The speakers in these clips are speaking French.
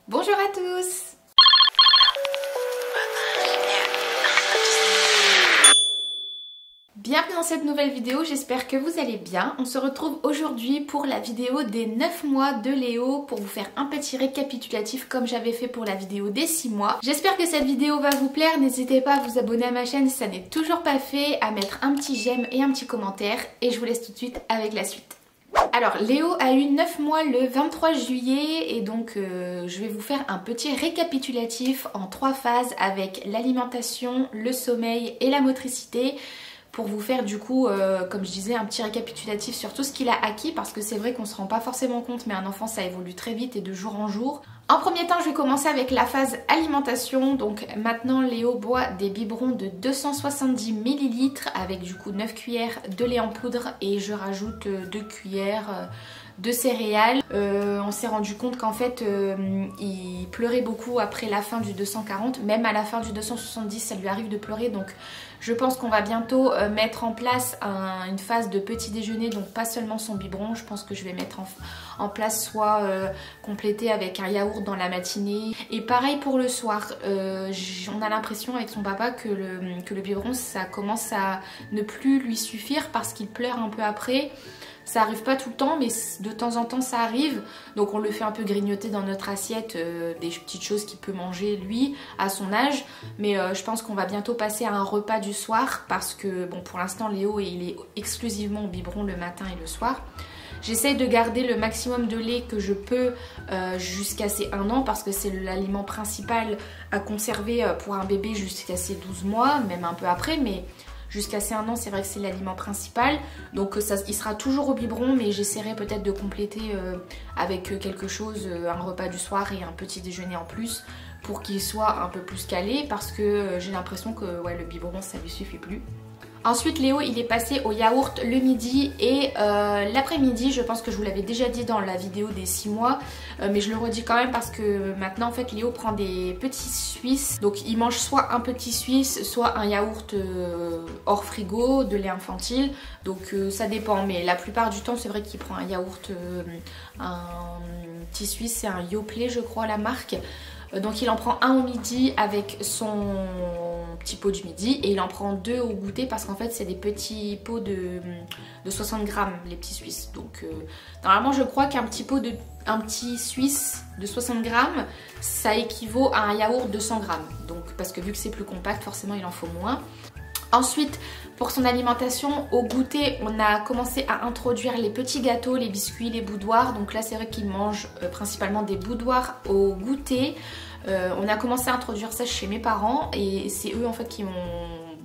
Bonjour à tous! Bienvenue dans cette nouvelle vidéo, j'espère que vous allez bien. On se retrouve aujourd'hui pour la vidéo des 9 mois de Léo pour vous faire un petit récapitulatif comme j'avais fait pour la vidéo des 6 mois. J'espère que cette vidéo va vous plaire, n'hésitez pas à vous abonner à ma chaîne si ça n'est toujours pas fait, à mettre un petit j'aime et un petit commentaire et je vous laisse tout de suite avec la suite. Alors Léo a eu 9 mois le 23 juillet et donc je vais vous faire un petit récapitulatif en 3 phases avec l'alimentation, le sommeil et la motricité pour vous faire du coup, comme je disais, un petit récapitulatif sur tout ce qu'il a acquis parce que c'est vrai qu'on se rend pas forcément compte mais un enfant ça évolue très vite et de jour en jour. En premier temps je vais commencer avec la phase alimentation, donc maintenant Léo boit des biberons de 270 ml avec du coup 9 cuillères de lait en poudre et je rajoute 2 cuillères de céréales. On s'est rendu compte qu'en fait il pleurait beaucoup après la fin du 240, même à la fin du 270 ça lui arrive de pleurer, donc je pense qu'on va bientôt mettre en place une phase de petit déjeuner, donc pas seulement son biberon, je pense que je vais mettre en place soit compléter avec un yaourt dans la matinée et pareil pour le soir. On a l'impression avec son papa que le biberon ça commence à ne plus lui suffire parce qu'il pleure un peu après. Ça arrive pas tout le temps mais de temps en temps ça arrive, donc on le fait un peu grignoter dans notre assiette des petites choses qu'il peut manger lui à son âge, mais je pense qu'on va bientôt passer à un repas du soir parce que bon pour l'instant Léo il est exclusivement au biberon le matin et le soir. J'essaye de garder le maximum de lait que je peux jusqu'à ses 1 an parce que c'est l'aliment principal à conserver pour un bébé jusqu'à ses 12 mois, même un peu après, mais jusqu'à ses 1 an, c'est vrai que c'est l'aliment principal. Donc il sera toujours au biberon, mais j'essaierai peut-être de compléter avec quelque chose, un repas du soir et un petit déjeuner en plus pour qu'il soit un peu plus calé parce que j'ai l'impression que ouais, le biberon ça lui suffit plus. Ensuite Léo il est passé au yaourt le midi et l'après-midi, je pense que je vous l'avais déjà dit dans la vidéo des 6 mois mais je le redis quand même parce que maintenant en fait Léo prend des petits suisses, donc il mange soit un petit suisse soit un yaourt hors frigo de lait infantile, donc ça dépend mais la plupart du temps c'est vrai qu'il prend un yaourt, un petit suisse, c'est un Yoplait je crois la marque. Donc il en prend un au midi avec son petit pot du midi et il en prend 2 au goûter parce qu'en fait c'est des petits pots de 60 grammes les petits suisses. Donc normalement je crois qu'un petit suisse de 60 grammes ça équivaut à un yaourt de 100 grammes. Donc parce que vu que c'est plus compact forcément il en faut moins. Ensuite, pour son alimentation, au goûter, on a commencé à introduire les petits gâteaux, les biscuits, les boudoirs. Donc là, c'est vrai qu'il mange principalement des boudoirs au goûter. On a commencé à introduire ça chez mes parents et c'est eux en fait qui m'ont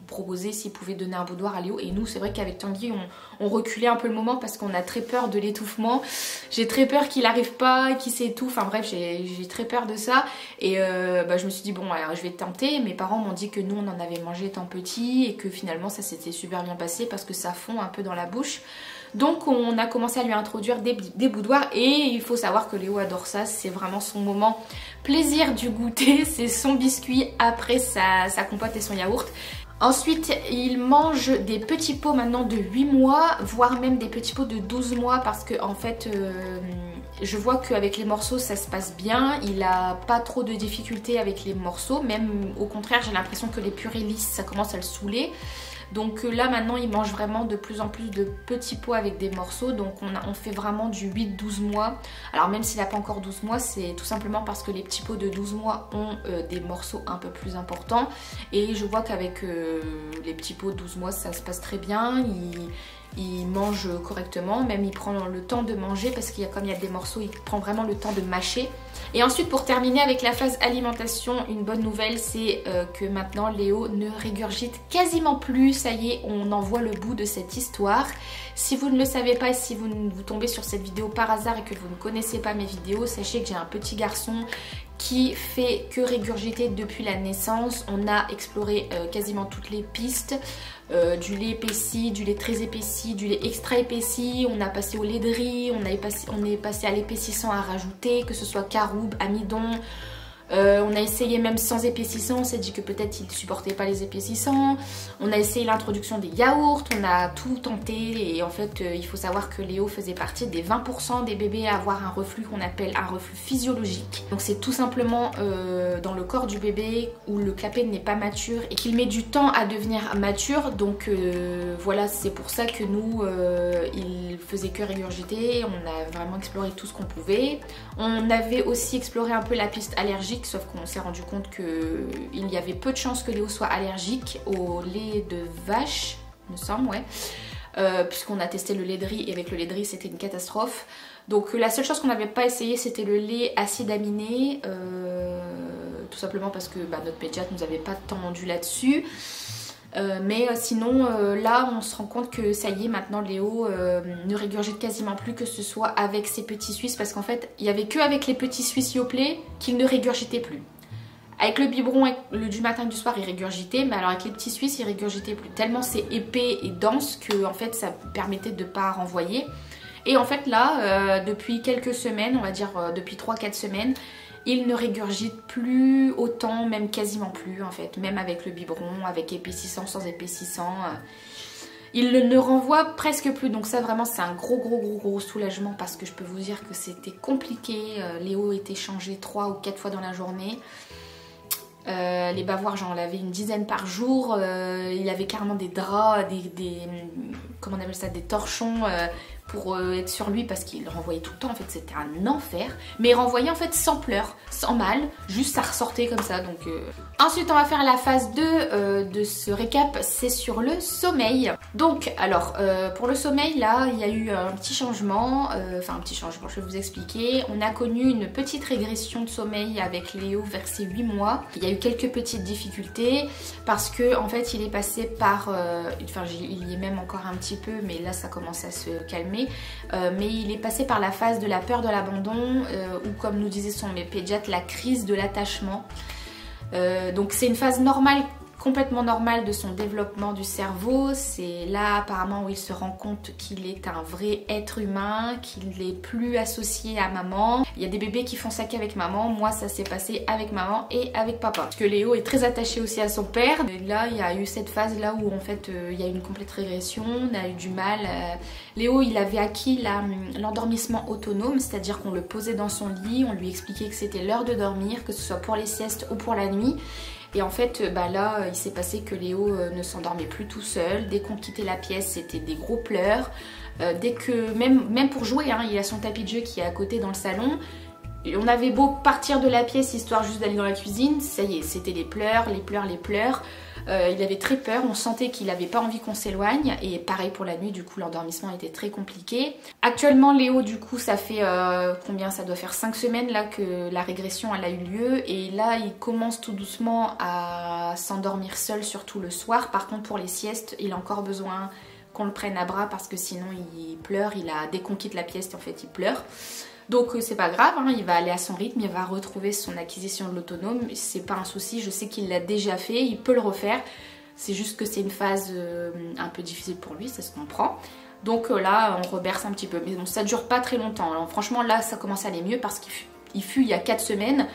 proposé s'ils pouvaient donner un boudoir à Léo. Et nous, c'est vrai qu'avec Tanguy, on reculait un peu le moment parce qu'on a très peur de l'étouffement. J'ai très peur qu'il n'arrive pas, qu'il s'étouffe. Enfin bref, j'ai très peur de ça. Et je me suis dit, bon, alors je vais tenter. Mes parents m'ont dit que nous, on en avait mangé étant petit et que finalement, ça s'était super bien passé parce que ça fond un peu dans la bouche. Donc on a commencé à lui introduire des boudoirs et il faut savoir que Léo adore ça, c'est vraiment son moment plaisir du goûter, c'est son biscuit après sa compote et son yaourt. Ensuite, il mange des petits pots maintenant de 8 mois, voire même des petits pots de 12 mois parce que en fait, je vois qu'avec les morceaux ça se passe bien, il a pas trop de difficultés avec les morceaux, même au contraire j'ai l'impression que les purées lisses ça commence à le saouler. Donc là maintenant il mange vraiment de plus en plus de petits pots avec des morceaux, donc on fait vraiment du 8-12 mois. Alors même s'il n'a pas encore 12 mois, c'est tout simplement parce que les petits pots de 12 mois ont des morceaux un peu plus importants. Et je vois qu'avec les petits pots de 12 mois ça se passe très bien, il mange correctement, même il prend le temps de manger parce comme il y a des morceaux, il prend vraiment le temps de mâcher. Et ensuite pour terminer avec la phase alimentation, une bonne nouvelle c'est que maintenant Léo ne régurgite quasiment plus, ça y est on en voit le bout de cette histoire. Si vous ne le savez pas et si vous tombez sur cette vidéo par hasard et que vous ne connaissez pas mes vidéos, sachez que j'ai un petit garçon qui fait que régurgiter depuis la naissance. On a exploré quasiment toutes les pistes, du lait épaissi, du lait très épaissi, du lait extra épaissi, on a passé au lait de riz, on est passé à l'épaississant à rajouter, que ce soit caroube, amidon, On a essayé même sans épaississant, on s'est dit que peut-être il ne supportait pas les épaississants. On a essayé l'introduction des yaourts, on a tout tenté et en fait il faut savoir que Léo faisait partie des 20% des bébés à avoir un reflux qu'on appelle un reflux physiologique. Donc c'est tout simplement dans le corps du bébé où le clapet n'est pas mature et qu'il met du temps à devenir mature. Donc voilà, c'est pour ça que nous, il faisait que régurgiter. On a vraiment exploré tout ce qu'on pouvait. On avait aussi exploré un peu la piste allergique, sauf qu'on s'est rendu compte qu'il y avait peu de chances que Léo soit allergique au lait de vache, il me semble, ouais. Puisqu'on a testé le lait de riz et avec le lait de riz c'était une catastrophe. Donc la seule chose qu'on n'avait pas essayé c'était le lait acide aminé, tout simplement parce que notre pédiatre nous avait pas tendu là-dessus. Mais sinon là on se rend compte que ça y est, maintenant Léo ne régurgite quasiment plus, que ce soit avec ses petits Suisses, parce qu'en fait il n'y avait que avec les petits Suisses Yoplait qu'il ne régurgitait plus. Avec le biberon du matin et du soir il régurgitait, mais alors avec les petits Suisses il régurgitait plus, tellement c'est épais et dense que en fait ça permettait de ne pas renvoyer. Et en fait là depuis quelques semaines, on va dire depuis 3-4 semaines, il ne régurgite plus autant, même quasiment plus en fait, même avec le biberon, avec épaississant, sans épaississant. Il ne renvoie presque plus, donc ça vraiment c'est un gros soulagement, parce que je peux vous dire que c'était compliqué. Léo était changé 3 ou 4 fois dans la journée. Les bavoirs, j'en lavais une dizaine par jour. Il avait carrément des draps, comment on appelle ça, des torchons pour être sur lui, parce qu'il renvoyait tout le temps. En fait c'était un enfer, mais il renvoyait en fait sans pleurs, sans mal, juste ça ressortait comme ça. Donc ensuite on va faire la phase 2 de ce récap, c'est sur le sommeil. Donc alors pour le sommeil là il y a eu un petit changement, enfin un petit changement, je vais vous expliquer. On a connu une petite régression de sommeil avec Léo vers ses 8 mois. Il y a eu quelques petites difficultés parce que en fait il est passé par, enfin il y est même encore un petit peu, mais là ça commence à se calmer. Mais il est passé par la phase de la peur de l'abandon, ou comme nous disait son pédiatre, la crise de l'attachement. Donc c'est une phase normale, complètement normale de son développement du cerveau. C'est là apparemment où il se rend compte qu'il est un vrai être humain, qu'il n'est plus associé à maman. Il y a des bébés qui font ça qu'avec maman, moi ça s'est passé avec maman et avec papa. Parce que Léo est très attaché aussi à son père. Et là il y a eu cette phase là où en fait il y a eu une complète régression, on a eu du mal. Léo il avait acquis l'endormissement autonome, c'est-à-dire qu'on le posait dans son lit, on lui expliquait que c'était l'heure de dormir, que ce soit pour les siestes ou pour la nuit. Et en fait là il s'est passé que Léo ne s'endormait plus tout seul. Dès qu'on quittait la pièce c'était des gros pleurs. Dès que même pour jouer, hein, il a son tapis de jeu qui est à côté dans le salon. Et on avait beau partir de la pièce histoire juste d'aller dans la cuisine, ça y est, c'était les pleurs. Il avait très peur, on sentait qu'il n'avait pas envie qu'on s'éloigne. Et pareil pour la nuit, du coup l'endormissement était très compliqué. Actuellement Léo du coup ça fait combien, ça doit faire 5 semaines là que la régression elle a eu lieu. Et là il commence tout doucement à s'endormir seul, surtout le soir. Par contre pour les siestes il a encore besoin qu'on le prenne à bras, parce que sinon il pleure. Dès qu'on quitte la pièce en fait il pleure. Donc c'est pas grave, hein, il va aller à son rythme, il va retrouver son acquisition de l'autonome, c'est pas un souci, je sais qu'il l'a déjà fait, il peut le refaire. C'est juste que c'est une phase un peu difficile pour lui, ça se comprend. Donc là on reberce un petit peu, mais bon, ça dure pas très longtemps. Alors, franchement là ça commence à aller mieux, parce qu'il fut il y a 4 semaines,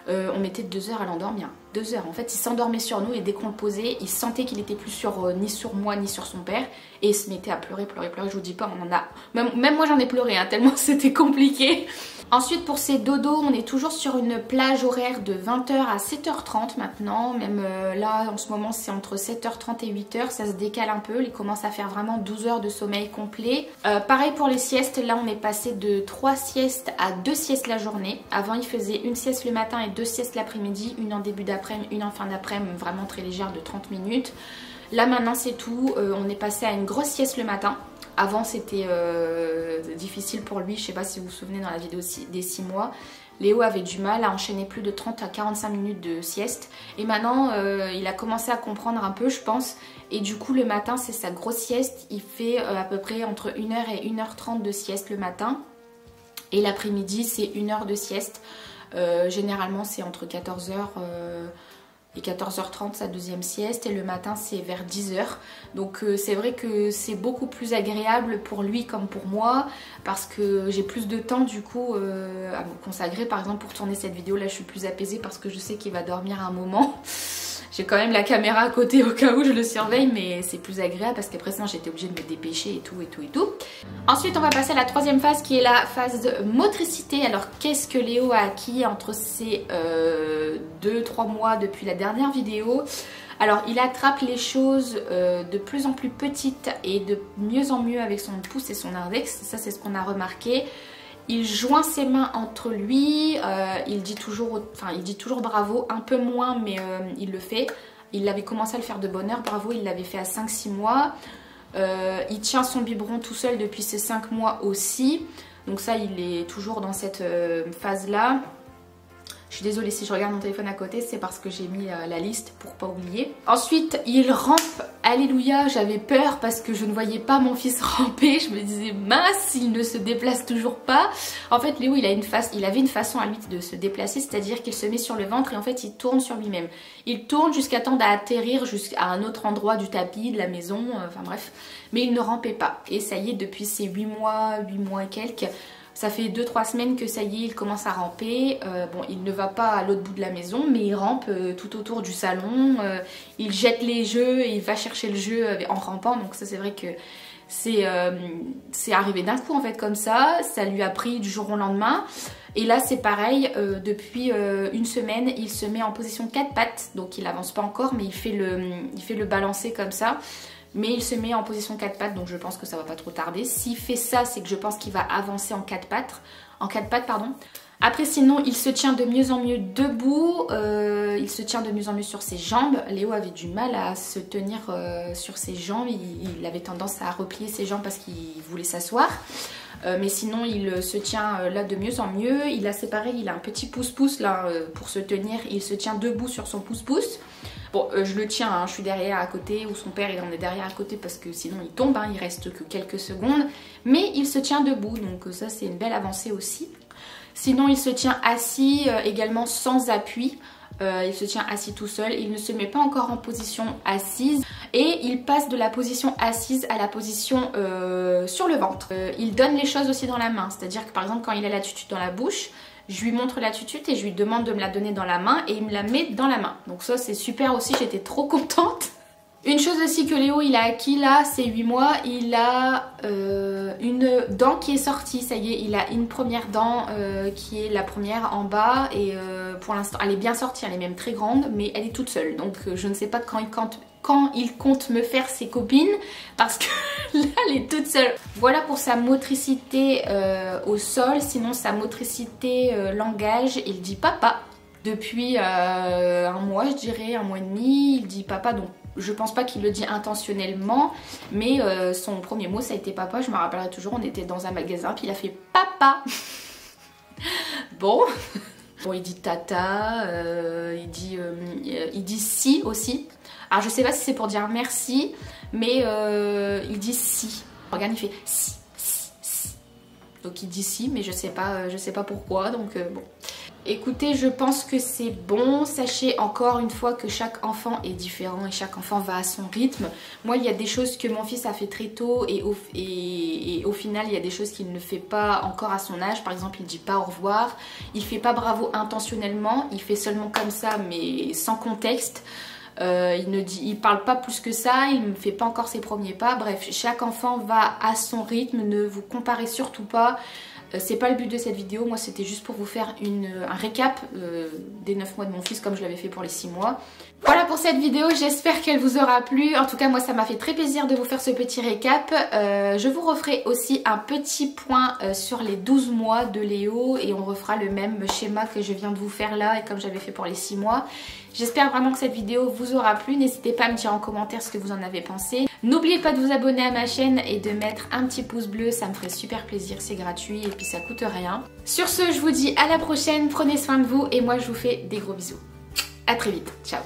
on mettait 2 heures à l'endormir. 2 heures, en fait il s'endormait sur nous, et dès qu'on le posait il sentait qu'il était plus ni sur moi ni sur son père, et il se mettait à pleurer. Je vous dis pas, on en a, même moi j'en ai pleuré hein, tellement c'était compliqué. Ensuite pour ses dodos, on est toujours sur une plage horaire de 20h à 7h30 maintenant. Même là en ce moment c'est entre 7h30 et 8h, ça se décale un peu, il commence à faire vraiment 12 heures de sommeil complet. Pareil pour les siestes, là on est passé de 3 siestes à 2 siestes la journée. Avant il faisait une sieste le matin et 2 siestes l'après-midi, une en début d'après-midi, une en fin d'après-midi, vraiment très légère de 30 minutes. Là maintenant c'est tout, on est passé à une grosse sieste le matin. Avant c'était difficile pour lui, je sais pas si vous vous souvenez dans la vidéo des 6 mois. Léo avait du mal à enchaîner plus de 30 à 45 minutes de sieste. Et maintenant il a commencé à comprendre un peu je pense. Et du coup le matin c'est sa grosse sieste, il fait à peu près entre 1h et 1h30 de sieste le matin. Et l'après-midi c'est 1 heure de sieste. Généralement c'est entre 14h et 14h30 sa deuxième sieste et le matin c'est vers 10h. Donc c'est vrai que c'est beaucoup plus agréable pour lui comme pour moi parce que j'ai plus de temps du coup à me consacrer. Par exemple pour tourner cette vidéo là je suis plus apaisée parce que je sais qu'il va dormir un moment. J'ai quand même la caméra à côté au cas où je le surveille, mais c'est plus agréable parce qu'après ça j'étais obligée de me dépêcher et tout. Ensuite on va passer à la troisième phase qui est la phase de motricité. Alors qu'est-ce que Léo a acquis entre ces 2-3 mois depuis la dernière vidéo? Alors il attrape les choses de plus en plus petites et de mieux en mieux avec son pouce et son index, ça c'est ce qu'on a remarqué. Il joint ses mains entre lui, il dit toujours bravo, un peu moins mais il le fait. Il avait commencé à le faire de bonne heure, bravo, il l'avait fait à 5-6 mois. Il tient son biberon tout seul depuis ses 5 mois aussi. Donc ça il est toujours dans cette phase là. Je suis désolée si je regarde mon téléphone à côté, c'est parce que j'ai mis la liste pour pas oublier. Ensuite, il rampe, alléluia, j'avais peur parce que je ne voyais pas mon fils ramper. Je me disais, mince, il ne se déplace toujours pas. En fait, Léo, il avait une façon à lui de se déplacer, c'est-à-dire qu'il se met sur le ventre et en fait, il tourne sur lui-même. Il tourne jusqu'à temps d'atterrir jusqu'à un autre endroit du tapis, de la maison, enfin bref. Mais il ne rampait pas. Et ça y est, depuis ces 8 mois et quelques, ça fait 2-3 semaines que ça y est, il commence à ramper. Bon, il ne va pas à l'autre bout de la maison, mais il rampe tout autour du salon. Il jette les jeux et il va chercher le jeu en rampant. Donc ça, c'est vrai que c'est arrivé d'un coup en fait comme ça. Ça lui a pris du jour au lendemain. Et là, c'est pareil. Depuis une semaine, il se met en position 4 pattes. Donc il avance pas encore, mais il fait le balancer comme ça. Mais il se met en position 4 pattes, donc je pense que ça va pas trop tarder. S'il fait ça, c'est que je pense qu'il va avancer en 4 pattes. Après sinon, il se tient de mieux en mieux debout, il se tient de mieux en mieux sur ses jambes. Léo avait du mal à se tenir sur ses jambes, il avait tendance à replier ses jambes parce qu'il voulait s'asseoir. Mais sinon il se tient là de mieux en mieux. Il a séparé, il a un petit pouce-pouce là pour se tenir, il se tient debout sur son pouce-pouce. Bon, je le tiens, hein, je suis derrière à côté, ou son père il en est derrière à côté parce que sinon il tombe, hein, il reste que quelques secondes. Mais il se tient debout, donc ça c'est une belle avancée aussi. Sinon il se tient assis également sans appui. Il se tient assis tout seul, il ne se met pas encore en position assise et il passe de la position assise à la position sur le ventre. Il donne les choses aussi dans la main, c'est-à-dire que par exemple quand il a la tutute dans la bouche, je lui montre la tutute et je lui demande de me la donner dans la main et il me la met dans la main. Donc ça c'est super aussi, j'étais trop contente. Une chose aussi que Léo il a acquis là, c'est 8 mois, il a une dent qui est sortie, ça y est, il a une première dent qui est la première en bas et pour l'instant elle est bien sortie, elle est même très grande mais elle est toute seule. Donc je ne sais pas quand il compte me faire ses copines parce que là elle est toute seule. Voilà pour sa motricité au sol, sinon sa motricité langage, il dit papa. Depuis un mois je dirais, 1 mois et demi, il dit papa donc je pense pas qu'il le dit intentionnellement mais son premier mot ça a été papa, je me rappellerai toujours, on était dans un magasin puis il a fait papa. Bon, il dit tata, il dit si aussi. Alors je sais pas si c'est pour dire merci mais il dit si. Regarde il fait si. Donc il dit si mais je sais pas pourquoi donc bon. Écoutez, je pense que c'est bon. Sachez encore une fois que chaque enfant est différent et chaque enfant va à son rythme. Moi, il y a des choses que mon fils a fait très tôt et au final, il y a des choses qu'il ne fait pas encore à son âge. Par exemple, il dit pas au revoir. Il fait pas bravo intentionnellement. Il fait seulement comme ça, mais sans contexte. Il parle pas plus que ça, il ne fait pas encore ses premiers pas. Bref, chaque enfant va à son rythme. Ne vous comparez surtout pas. C'est pas le but de cette vidéo, moi c'était juste pour vous faire un récap des 9 mois de mon fils comme je l'avais fait pour les 6 mois. Voilà pour cette vidéo, j'espère qu'elle vous aura plu. En tout cas moi ça m'a fait très plaisir de vous faire ce petit récap. Je vous referai aussi un petit point sur les 12 mois de Léo et on refera le même schéma que je viens de vous faire là et comme j'avais fait pour les 6 mois. J'espère vraiment que cette vidéo vous aura plu, n'hésitez pas à me dire en commentaire ce que vous en avez pensé. N'oubliez pas de vous abonner à ma chaîne et de mettre un petit pouce bleu, ça me ferait super plaisir, c'est gratuit et puis ça coûte rien. Sur ce, je vous dis à la prochaine, prenez soin de vous et moi je vous fais des gros bisous. À très vite, ciao.